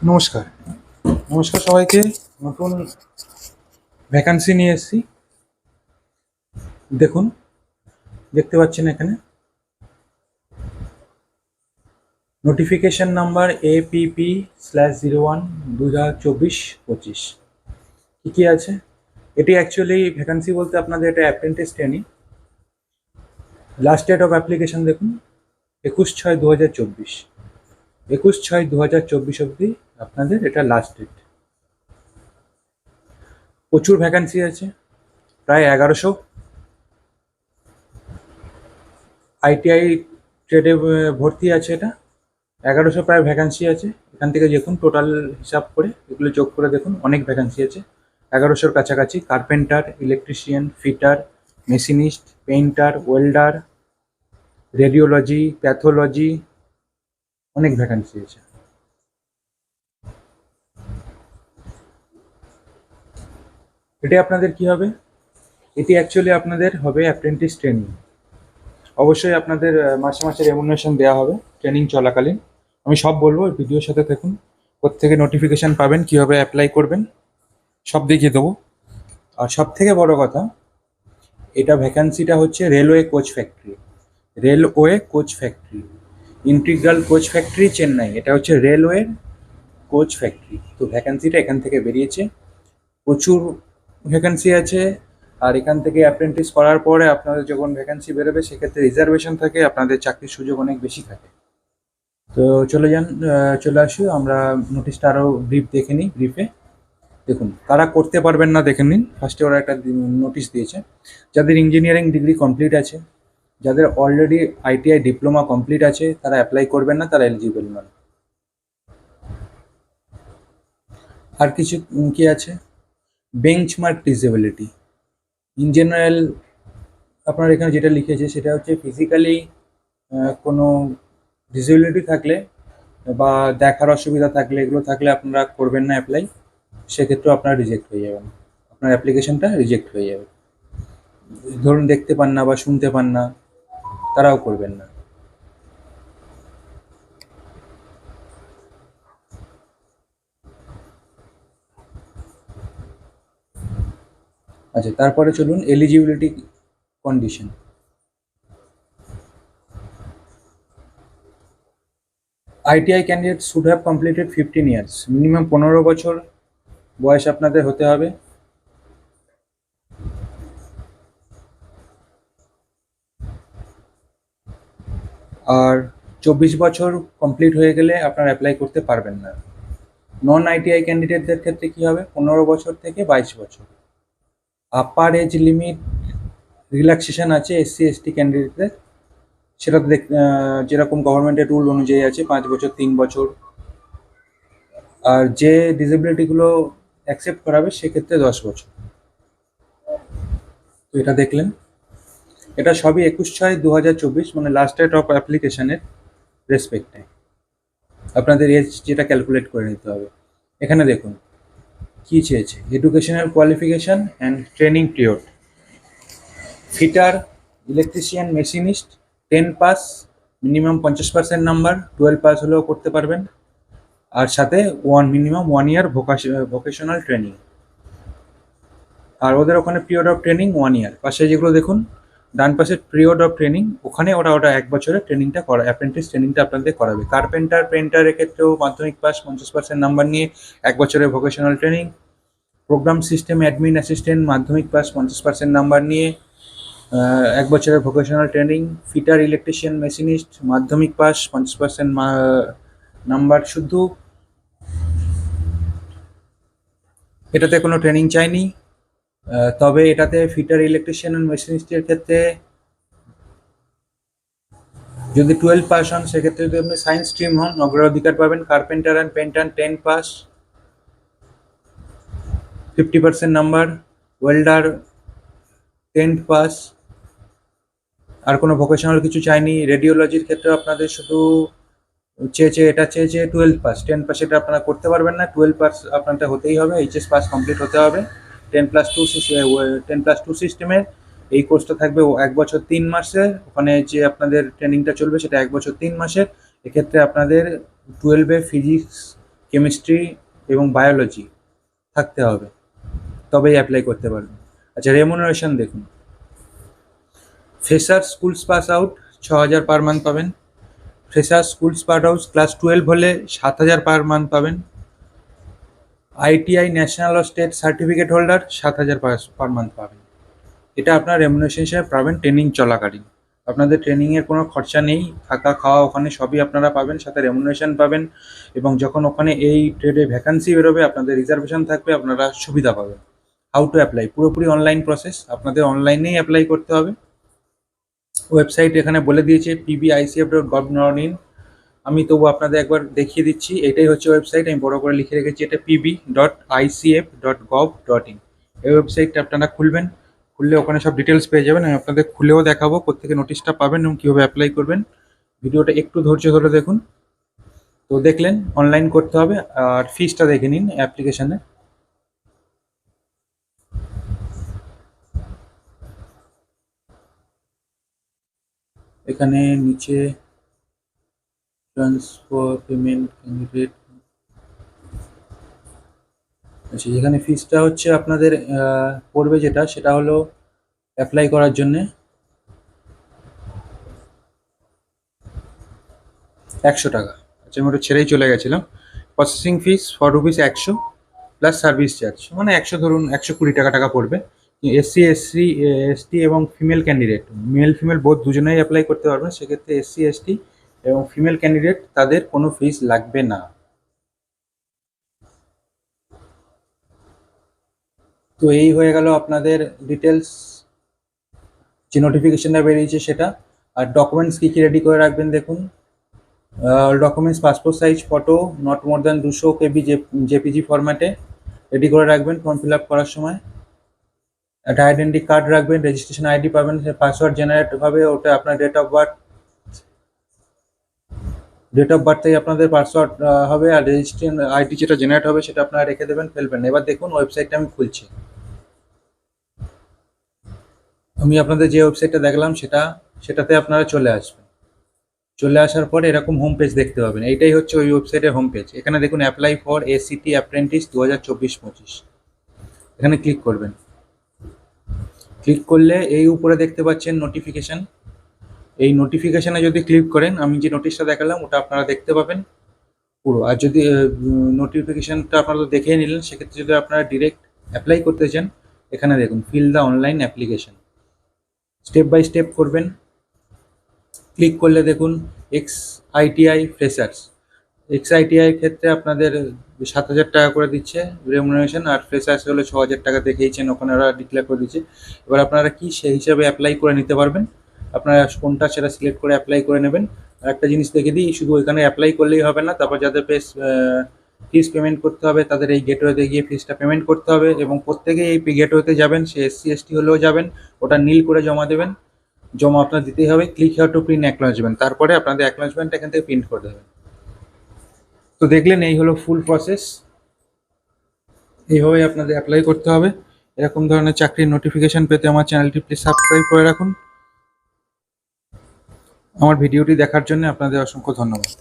নমস্কার। নমস্কার সবাইকে। নতুন ভ্যাকান্সি নিয়ে এসেছি। দেখুন, দেখতে পাচ্ছেন এখানে নোটিফিকেশন নাম্বার APP/01 2024-25। কী কী আছে? এটি অ্যাকচুয়ালি ভ্যাকান্সি বলতে আপনাদের এটা apprentice training. Last date of application দেখুন 21/6/2024। 21/6/2024 অবধি আপনাদের এটা লাস্ট ডেট। প্রচুর ভ্যাকান্সি আছে, প্রায় 1100। ITI ট্রেডে ভর্তি আছে এটা। 1100 প্রায় ভ্যাকান্সি আছে। এখান থেকে দেখুন টোটাল হিসাব করে এগুলো যোগ করে দেখুন, অনেক ভ্যাকান্সি আছে। 1100-র কাছাকাছি carpenter, electrician, fitter, machinist, painter, welder, radiology, pathology, অনেক ভ্যাকান্সি আছে। এটি আপনাদের কি হবে? এটি অ্যাকচুয়ালি আপনাদের হবে অ্যাপ্রেন্টিস ট্রেনিং। অবশ্যই আপনাদের মাসে মাসে রেমুনারেশন দেওয়া হবে ট্রেনিং চলাকালীন। আমি সব বলবো, ভিডিওর সাথে দেখুন। কোত্থেকে নোটিফিকেশান পাবেন, কীভাবে অ্যাপ্লাই করবেন, সব দেখিয়ে দেবো। আর সব থেকে বড় কথা, এটা ভ্যাকান্সিটা হচ্ছে railway coach factory. Railway coach factory, integral coach factory, Chennai. এটা হচ্ছে রেলওয়ে কোচ ফ্যাক্টরি। তো ভ্যাকান্সিটা এখান থেকে বেরিয়েছে। প্রচুর ভ্যাকান্সি আছে। আর এখান থেকে অ্যাপ্রেন্টিস করার পরে আপনাদের যখন ভ্যাকান্সি বেরোবে সেক্ষেত্রে রিজার্ভেশন থাকে, আপনাদের চাকরির সুযোগ অনেক বেশি থাকে। তো চলে আসি আমরা নোটিশটা আরও ব্রিফ দেখে নিই। ব্রিফে দেখুন কারা করতে পারবেন না দেখে নিন। ফার্স্টে ওরা একটা নোটিশ দিয়েছে, যাদের ইঞ্জিনিয়ারিং ডিগ্রি কমপ্লিট আছে, যাদের অলরেডি ITI ডিপ্লোমা কমপ্লিট আছে, তারা অ্যাপ্লাই করবেন না, তারা এলিজিবল নন। আর কিছু কি আছে? Benchmark disability. ইন জেনারেল আপনার এখানে যেটা লিখেছে সেটা হচ্ছে ফিজিক্যালি কোনো ডিসেবিলিটি থাকলে বা দেখার অসুবিধা থাকলে, এগুলো থাকলে আপনারা করবেন না অ্যাপ্লাই। সেক্ষেত্রেও আপনারা রিজেক্ট হয়ে যাবেন, আপনার অ্যাপ্লিকেশনটা রিজেক্ট হয়ে যাবে। ধরুন দেখতে পান না বা শুনতে পান না, তারাও করবেন না। আচ্ছা, তারপরে চলুন eligibility condition. ITI candidate should have completed 15 years. Minimum 15 বছর বয়স আপনাদের হতে হবে। আর 24 বছর কমপ্লিট হয়ে গেলে আপনারা অ্যাপ্লাই করতে পারবেন না। নন ITI ক্যান্ডিডেটদের ক্ষেত্রে কী হবে? 15 বছর থেকে 22 বছর। আপার এজ লিমিট রিল্যাক্সেশন আছে SC/ST ক্যান্ডিডেটদের। সেটা তো যেরকম গভর্নমেন্টের রুল অনুযায়ী আছে, 5 বছর, 3 বছর। আর যে ডিসেবিলিটিগুলো অ্যাকসেপ্ট করাবে সেক্ষেত্রে 10 বছর। তো এটা দেখলেন, এটা সবই 21/6/2024, মানে লাস্ট ডেট অফ অ্যাপ্লিকেশনের রেসপেক্টে আপনাদের এজ যেটা ক্যালকুলেট করে নিতে হবে। এখানে দেখুন কী চেয়েছে: educational qualification and training period. Fitter, electrician, machinist 10 pass, minimum 50% number, 12 pass হলেও করতে পারবেন। আর সাথে মিনিমাম 1 ইয়ার ভোকেশনাল ট্রেনিং। আর ওদের ওখানে পিরিয়ড অফ ট্রেনিং 1 ইয়ার। পাশে যেগুলো দেখুন ডান পাশে পিরিয়ড অফ ট্রেনিং, ওখানে ওটা 1 বছরের ট্রেনিংটা করা, অ্যাপ্রেন্টিস ট্রেনিংটা আপনাদের করাবে। কার্পেন্টার, পেন্টারের ক্ষেত্রেও মাধ্যমিক পাস 50% নাম্বার নিয়ে 1 বছরের vocational training. Program system admin assistant মাধ্যমিক পাস 50% নাম্বার নিয়ে 1 বছরের vocational training. Fitter, electrician, machinist মাধ্যমিক পাস 50% নাম্বার শুধু। এটাতে কোনো ট্রেনিং চাইনি। তবে এটাতে ফিটার, ইলেকট্রিশিয়ান অ্যান্ড মেশিনিস্টের ক্ষেত্রে যদি 12 পাস হন, সেক্ষেত্রে যদি আপনি সায়েন্স স্ট্রিম হন, অগ্রাধিকার পাবেন। Carpenter and painter 10 pass 50% number. Welder 10 pass. আর কোনো ভোকেশনাল কিছু চাইনি। রেডিওলজির ক্ষেত্রে আপনাদের শুধু চেয়েছে 12 পাস। 10 পাস এটা আপনারা করতে পারবেন না, 12 পাস আপনাদের হতেই হবে। HS পাস কমপ্লিট হতে হবে। 10+2 সিস্টেমের এই কোর্সটা থাকবে 1 বছর 3 মাসের। ওখানে যে আপনাদের ট্রেনিংটা চলবে সেটা 1 বছর 3 মাসের। এক্ষেত্রে আপনাদের 12-এ ফিজিক্স, কেমিস্ট্রি এবং বায়োলজি থাকতে হবে, তবেই অ্যাপ্লাই করতে পারবেন। আচ্ছা, রেমুনারেশন দেখুন। Fresher schools pass out 6,000 per month পাবেন। Fresher schools pass out class 12 হলে 7,000 পার মান্থ পাবেন। আইটিআই ন্যাশনাল ও state certificate holder 7,000 per month পাবেন। এটা আপনার রেমুনারেশন হিসেবে পাবেন ট্রেনিং চলাকালীন। আপনাদের ট্রেনিংয়ের কোনো খরচা নেই, থাকা খাওয়া ওখানে সবই আপনারা পাবেন, সাথে রেমুনারেশন পাবেন। এবং যখন ওখানে এই ট্রেডে ভ্যাকান্সি বেরোবে, আপনাদের রিজার্ভেশন থাকবে, আপনারা সুবিধা পাবেন। হাউ টু অ্যাপ্লাই, পুরোপুরি অনলাইন প্রসেস, আপনাদের অনলাইনেই অ্যাপ্লাই করতে হবে। ওয়েবসাইট এখানে বলে দিয়েছে pbicf.gov.in। আমি তবু আপনাদের একবার দেখিয়ে দিচ্ছি, এটাই হচ্ছে ওয়েবসাইট, আমি বড় করে লিখে রেখেছি, এটা pb.icf.gov.in। এই ওয়েবসাইটটা আপনারা খুলবেন, খুললে ওখানে সব ডিটেলস পেয়ে যাবেন। আমি আপনাদের খুলেও দেখাবো কোত্থেকে নোটিশটা পাবেন এবং কীভাবে অ্যাপ্লাই করবেন। ভিডিওটা একটু ধৈর্য ধরে দেখুন। তো দেখলেন অনলাইন করতে হবে, আর ফিসটা দেখে নিন অ্যাপ্লিকেশানে। এখানে নিচে ট্রান্সফার পেমেন্ট ক্যান্ডিডেট, আচ্ছা, যেখানে ফিসটা হচ্ছে আপনাদের পড়বে যেটা, সেটা হলো অ্যাপ্লাই করার জন্যে 100 টাকা। আচ্ছা, আমি ওটা ছেড়েই চলে গেছিলাম। Processing fees ₹100 100 plus service charge, মানে 100, ধরুন 120 টাকা পড়বে। এসসি এসটি এবং female candidate, male female both দুজনেই অ্যাপ্লাই করতে পারবেন। সেক্ষেত্রে এসসি এসটি এবং ফিমেল ক্যান্ডিডেট তাদের কোনো ফিস লাগবে না। তো এই হয়ে গেল আপনাদের ডিটেলস, যে নোটিফিকেশনটা বেরিয়েছে সেটা। আর ডকুমেন্টস কী কী রেডি করে রাখবেন দেখুন। Documents passport size photo, not more than 200 KB JPG ফরম্যাটে রেডি করে রাখবেন ফর্ম ফিল আপ করার সময়। একটা আইডেন্টি কার্ড রাখবেন, রেজিস্ট্রেশন আইডি পাবেন, সে পাসওয়ার্ড জেনারেট হবে, ওটা আপনার ডেট অফ বার্থেই আপনাদের পাসওয়ার্ড হবে, আর রেজিস্ট্রেশন আইডি যেটা জেনারেট হবে সেটা আপনারা রেখে দেবেন, ফেলবেন না। এবার দেখুন ওয়েবসাইটটা আমি খুলছি। আমি আপনাদের যে ওয়েবসাইটটা দেখলাম সেটাতে আপনারা চলে আসবেন। চলে আসার পরে এরকম হোম পেজ দেখতে পাবেন, এইটাই হচ্ছে ওই ওয়েবসাইটের হোম পেজ। এখানে দেখুন অ্যাপ্লাই ফর এসিটি অ্যাপ্রেন্টিস 2024-25, এখানে ক্লিক করবেন। ক্লিক করলে এই উপরে দেখতে পাচ্ছেন নোটিফিকেশান। এই নোটিফিকেশানে যদি ক্লিক করেন, আমি যে নোটিশটা দেখালাম ওটা আপনারা দেখতে পাবেন পুরো। আর যদি নোটিফিকেশানটা আপনারা তো দেখেই নিলেন, সেক্ষেত্রে যদি আপনারা ডিরেক্ট অ্যাপ্লাই করতে চান, এখানে দেখুন fill the online application, step by step করবেন। ক্লিক করলে দেখুন এক্স-আইটিআই ফ্রেশার্স, এক্স-আইটিআই ক্ষেত্রে আপনাদের 7,000 টাকা করে দিচ্ছে রেমুনারেশন, আর ফ্রেশার্স হলে 6,000 টাকা দেখেইছেন, ওখানে ওরা ডিক্লেয়ার করে দিচ্ছে। এবার আপনারা কি সেই হিসাবে অ্যাপ্লাই করে নিতে পারবেন, আপনারা কোনটা সেটা সিলেক্ট করে অ্যাপ্লাই করে নেবেন। আর একটা জিনিস দেখে দিই, শুধু এখানে অ্যাপ্লাই করলেই হবে না, তারপর যাদের ফিস পেমেন্ট করতে হবে তাদের এই গেটওয়েতে গিয়ে ফিসটা পেমেন্ট করতে হবে। এবং প্রত্যেকেই এই গেটওয়েতে যাবেন, সে এসসি এসটি হলেও যাবেন, ওটা নীল করে জমা দেবেন, জমা আপনার দিতেই হবে। Click here two print acknowledgement, তারপরে আপনাদের অ্যাকনলেজমেন্ট এখান থেকে প্রিন্ট করে দেবেন। তো দেখলেন এই হলো ফুল প্রসেস, এইভাবেই আপনাদের অ্যাপ্লাই করতে হবে। এরকম ধরনের চাকরির নোটিফিকেশান পেতে আমার চ্যানেলটি প্লিজ সাবস্ক্রাইব করে রাখুন। আমার ভিডিওটি দেখার জন্য আপনাদের অসংখ্য ধন্যবাদ।